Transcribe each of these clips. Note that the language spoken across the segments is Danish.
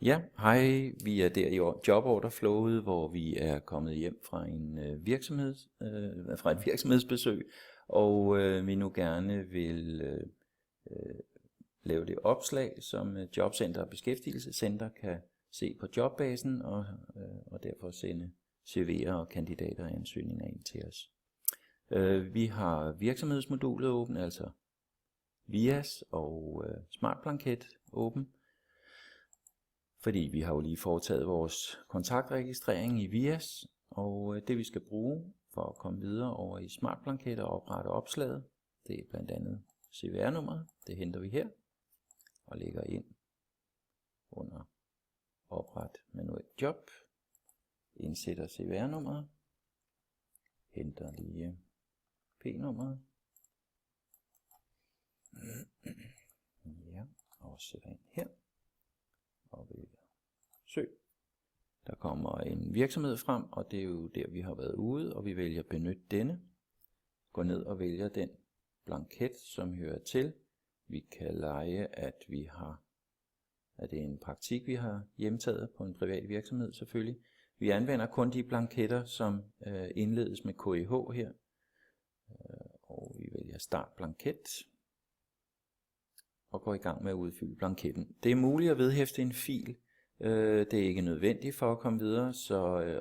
Ja, hej. Vi er der i joborderflowet, hvor vi er kommet hjem fra fra et virksomhedsbesøg, og vi nu gerne vil lave det opslag, som Jobcenter og Beskæftigelsescenter kan se på jobbasen, og derfor sende CV'er og kandidater og ansøgninger ind til os. Vi har virksomhedsmodulet åben, altså VIAS og Smart Blanket åben. Fordi vi har jo lige foretaget vores kontaktregistrering i VIAS, og det vi skal bruge for at komme videre over i Smart Blanket og oprette opslaget, det er blandt andet CVR-nummeret. Det henter vi her og lægger ind under opret manuelt job, indsætter CVR-nummeret, henter lige P-nummeret, ja, og sætter ind her. Og vælger søg. Der kommer en virksomhed frem, og det er jo der vi har været ude, og vi vælger benyt denne. Går ned og vælger den blanket, som hører til. Vi kan lege, at det er en praktik, vi har hjemtaget på en privat virksomhed selvfølgelig. Vi anvender kun de blanketter, som indledes med KIH her. Og vi vælger start blanket og går i gang med at udfylde blanketten. Det er muligt at vedhæfte en fil. Det er ikke nødvendigt for at komme videre,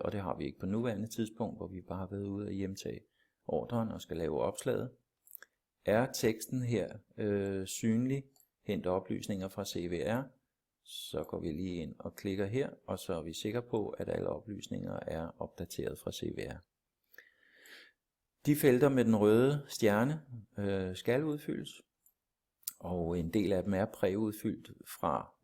og det har vi ikke på nuværende tidspunkt, hvor vi bare har været ude og hjemtage ordren og skal lave opslaget. Er teksten her synlig, henter oplysninger fra CVR, så går vi lige ind og klikker her, og så er vi sikre på, at alle oplysninger er opdateret fra CVR. De felter med den røde stjerne skal udfyldes. Og en del af dem er præudfyldt fra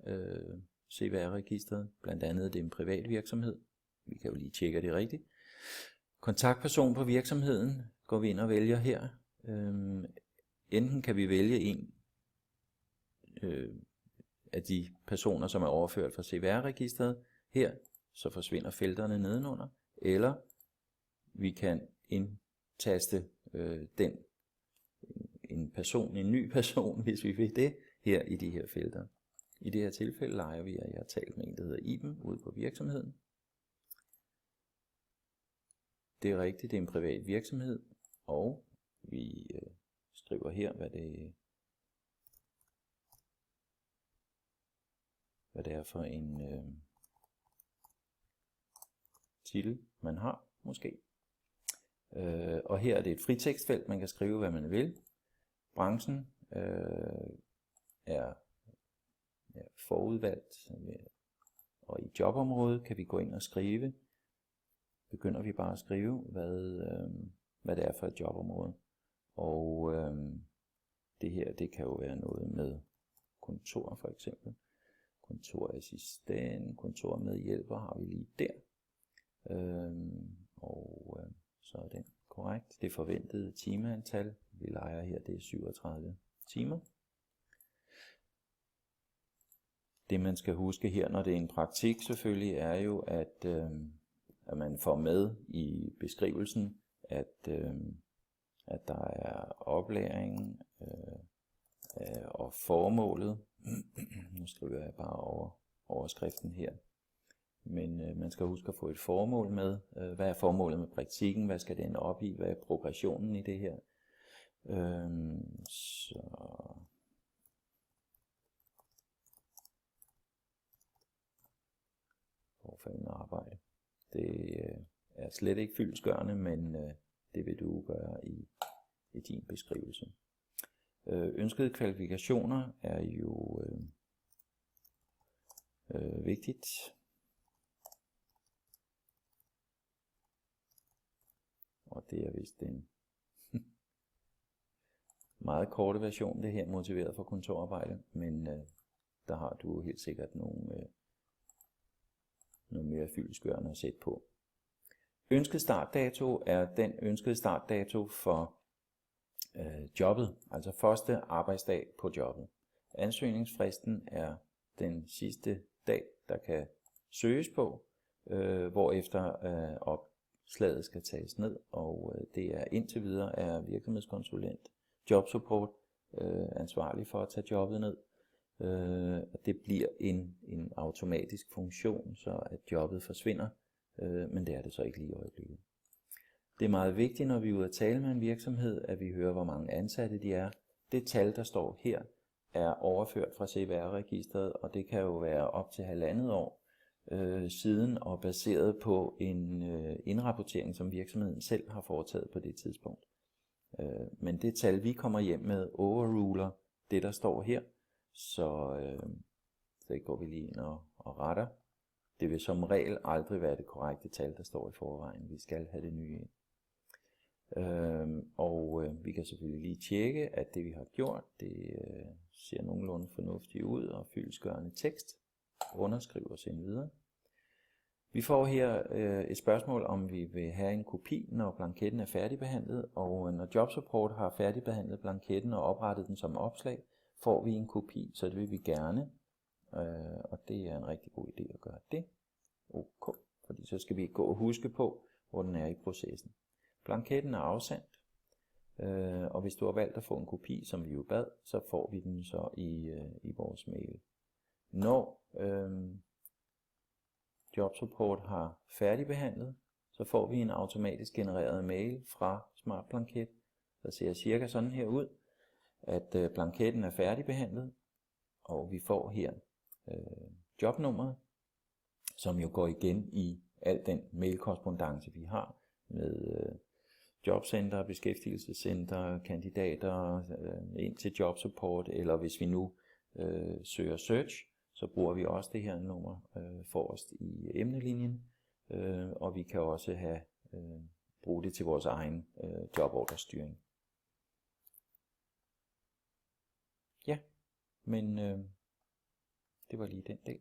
CVR-registret, blandt andet det er en privat virksomhed. Vi kan jo lige tjekke, det rigtigt. Kontaktperson på virksomheden går vi ind og vælger her. Enten kan vi vælge en af de personer, som er overført fra CVR-registret her, så forsvinder felterne nedenunder, eller vi kan indtaste en ny person, hvis vi vil det, her i de her felter. I det her tilfælde leger vi, at jeg har talt med en, der hedder Iben, ude på virksomheden. Det er rigtigt, det er en privat virksomhed, og vi skriver her, hvad det er for en titel, man har, måske. Og her er det et fritekstfelt, man kan skrive, hvad man vil. Branchen er forudvalgt, og i jobområdet kan vi gå ind og skrive. Begynder vi bare at skrive, hvad det er for et jobområde. Og det her, det kan jo være noget med kontor for eksempel. Kontorassistent, kontormedhjælper har vi lige der. Så er den korrekt. Det forventede timeantal, vi leger her, det er 37 timer. Det man skal huske her, når det er en praktik selvfølgelig, er jo, at man får med i beskrivelsen, at der er oplæring og formålet. Nu skriver jeg bare overskriften her. Men man skal huske at få et formål med. Hvad er formålet med praktikken? Hvad skal den op i? Hvad er progressionen i det her? Forfaldende arbejde. Det er slet ikke fyldestgørende, men det vil du gøre i din beskrivelse. Ønskede kvalifikationer er jo vigtigt. Og det er vist en meget korte version, det her motiveret for kontorarbejde, men der har du helt sikkert noget mere fyldestgørende at sætte på. Ønsket startdato er den ønskede startdato for jobbet, altså første arbejdsdag på jobbet. Ansøgningsfristen er den sidste dag, der kan søges på, hvorefter opslaget skal tages ned, og det er indtil videre er virksomhedskonsulent, jobsupport ansvarlig for at tage jobbet ned. Det bliver en automatisk funktion, så at jobbet forsvinder, men det er det så ikke lige i øjeblikket. Det er meget vigtigt, når vi er ude at tale med en virksomhed, at vi hører, hvor mange ansatte de er. Det tal, der står her, er overført fra CVR-registret, og det kan jo være op til 1,5 år siden og baseret på en indrapportering, som virksomheden selv har foretaget på det tidspunkt. Men det tal, vi kommer hjem med, overruler det, der står her, så det går vi lige ind og retter. Det vil som regel aldrig være det korrekte tal, der står i forvejen. Vi skal have det nye ind. Vi kan selvfølgelig lige tjekke, at det vi har gjort, det ser nogenlunde fornuftigt ud og fyldestgørende tekst. Underskriv og send videre. Vi får her et spørgsmål, om vi vil have en kopi, når blanketten er færdigbehandlet, og når JobSupport har færdigbehandlet blanketten og oprettet den som opslag, får vi en kopi, så det vil vi gerne, og det er en rigtig god idé at gøre det. OK, fordi så skal vi gå og huske på, hvor den er i processen. Blanketten er afsendt, og hvis du har valgt at få en kopi, som vi jo bad, så får vi den så i vores mail. Når JobSupport har færdigbehandlet, så får vi en automatisk genereret mail fra Smart Blanket, der ser cirka sådan her ud, at blanketten er færdigbehandlet, og vi får her jobnummeret, som jo går igen i al den mailkorrespondance, vi har med jobcenter, beskæftigelsescenter, kandidater ind til JobSupport, eller hvis vi nu søger search, så bruger vi også det her nummer forrest i emnelinjen, og vi kan også bruge det til vores egen jobordrestyring. Ja, men det var lige den del.